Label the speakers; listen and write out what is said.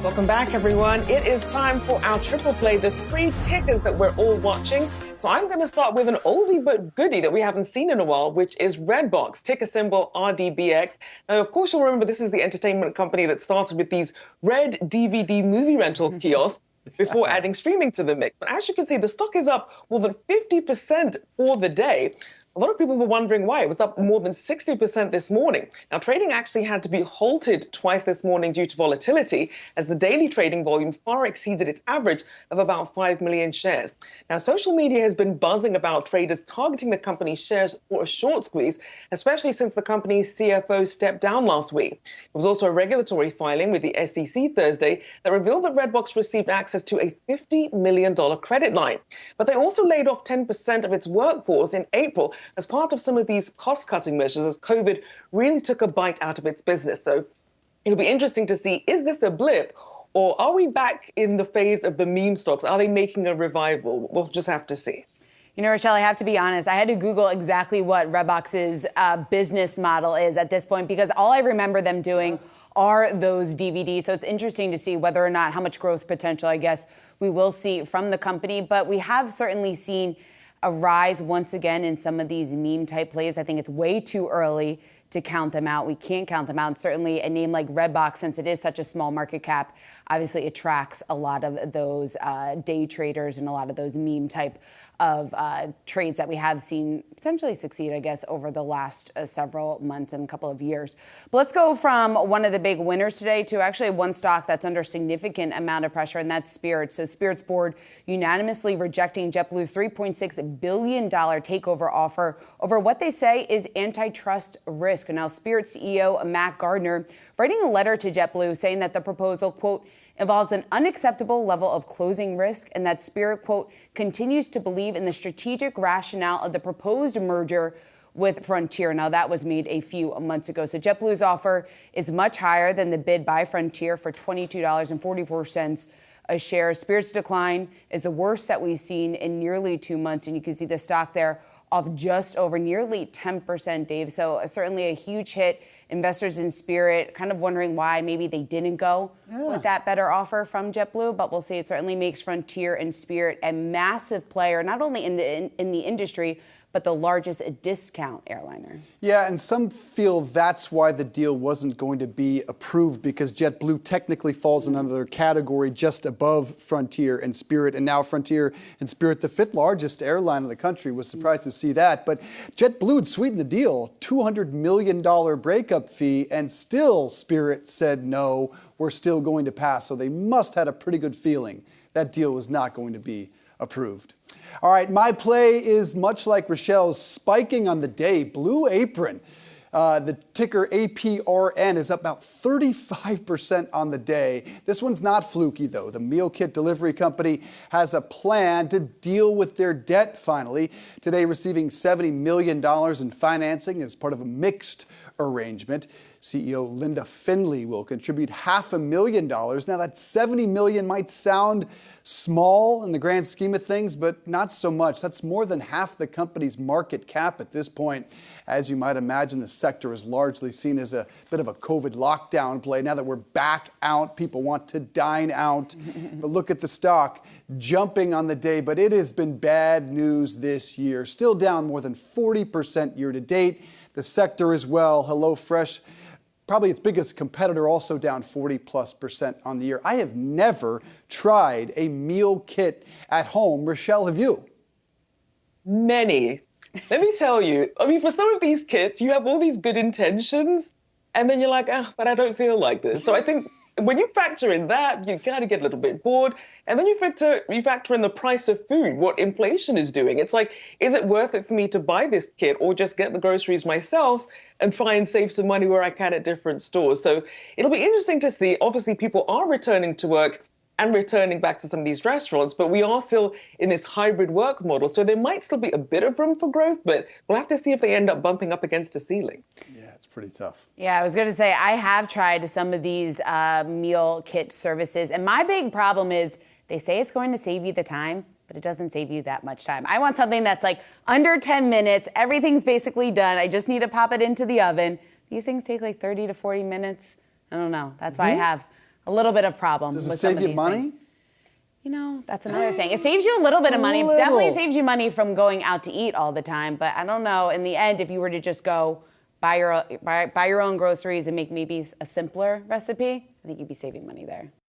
Speaker 1: Welcome back, everyone. It is time for our triple play, the three tickers that we're all watching. So I'm going to start with an oldie but goodie that we haven't seen in a while, which is Redbox, ticker symbol RDBX. Now, of course, you'll remember this is the entertainment company that started with these red DVD movie rental kiosks before adding streaming to the mix. But as you can see, the stock is up more than 50% for the day. A lot of people were wondering why. It was up more than 60% this morning. Now, trading actually had to be halted twice this morning due to volatility, as the daily trading volume far exceeded its average of about 5 million shares. Now, social media has been buzzing about traders targeting the company's shares for a short squeeze, especially since the company's CFO stepped down last week. There was also a regulatory filing with the SEC Thursday that revealed that Redbox received access to a $50 million credit line. But they also laid off 10% of its workforce in April as part of some of these cost-cutting measures as COVID really took a bite out of its business. So it'll be interesting to see, is this a blip, or are we back in the phase of the meme stocks? Are they making a revival? We'll just have to see.
Speaker 2: You know, Rochelle, I have to be honest. I had to Google exactly what Redbox's business model is at this point, because all I remember them doing are those DVDs. So it's interesting to see whether or not how much growth potential, I guess, we will see from the company. But we have certainly seen a rise once again in some of these meme type plays. I think it's way too early to count them out. We can't count them out. Certainly a name like Redbox, since it is such a small market cap, obviously attracts a lot of those day traders and a lot of those meme type of trades that we have seen potentially succeed, I guess, over the last several months and a couple of years. But let's go from one of the big winners today to actually one stock that's under significant amount of pressure, and that's Spirit. So Spirit's board unanimously rejecting JetBlue's $3.6 billion takeover offer over what they say is antitrust risk. And now Spirit CEO Matt Gardner writing a letter to JetBlue saying that the proposal, quote, involves an unacceptable level of closing risk, and that Spirit, quote, continues to believe in the strategic rationale of the proposed merger with Frontier. Now, that was made a few months ago. So JetBlue's offer is much higher than the bid by Frontier for $22.44 a share. Spirit's decline is the worst that we've seen in nearly 2 months, and you can see the stock there off just over nearly 10%, Dave. So certainly a huge hit. Investors in Spirit kind of wondering why maybe they didn't go with that better offer from JetBlue, but we'll see. It certainly makes Frontier and Spirit a massive player, not only in the industry, but the largest discount airliner.
Speaker 3: Yeah, and some feel that's why the deal wasn't going to be approved, because JetBlue technically falls in another category just above Frontier and Spirit. And now Frontier and Spirit, the fifth largest airline in the country, was surprised to see that. But JetBlue had sweetened the deal, $200 million breakup fee, and still Spirit said, no, we're still going to pass. So they must have had a pretty good feeling that deal was not going to be approved. All right, my play is much like Rochelle's, spiking on the day. Blue Apron, the ticker APRN, is up about 35% on the day. This one's not fluky, though. The meal kit delivery company has a plan to deal with their debt finally. Today, receiving $70 million in financing as part of a mixed arrangement. CEO Linda Finley will contribute $500,000. Now, that $70 million might sound small in the grand scheme of things, but not so much. That's more than half the company's market cap at this point. As you might imagine, the sector is largely seen as a bit of a COVID lockdown play. Now that we're back out, people want to dine out. But look at the stock jumping on the day, but it has been bad news this year. Still down more than 40% year to date. The sector as well, HelloFresh, probably its biggest competitor, also down 40+% on the year. I have never tried a meal kit at home. Rochelle, have you?
Speaker 1: Many. Let me tell you, I mean, for some of these kits, you have all these good intentions, and then you're like, but I don't feel like this. So I think when you factor in that, you kind of get a little bit bored. And then you factor in the price of food, what inflation is doing. It's like, is it worth it for me to buy this kit or just get the groceries myself and try and save some money where I can at different stores? So it'll be interesting to see. Obviously, people are returning to work and returning back to some of these restaurants, but we are still in this hybrid work model. So there might still be a bit of room for growth, but we'll have to see if they end up bumping up against a ceiling.
Speaker 3: Yeah, it's pretty tough.
Speaker 2: Yeah, I was going to say, I have tried some of these meal kit services, and my big problem is they say it's going to save you the time, but it doesn't save you that much time. I want something that's like under 10 minutes, everything's basically done, I just need to pop it into the oven. These things take like 30 to 40 minutes. I don't know. That's why I have a little bit of problem.
Speaker 3: Does it
Speaker 2: with some
Speaker 3: save
Speaker 2: of
Speaker 3: you
Speaker 2: these
Speaker 3: money?
Speaker 2: things. You know, that's another thing. It saves you a little bit of money. Definitely saves you money from going out to eat all the time. But I don't know. In the end, if you were to just go buy your own groceries and make maybe a simpler recipe, I think you'd be saving money there.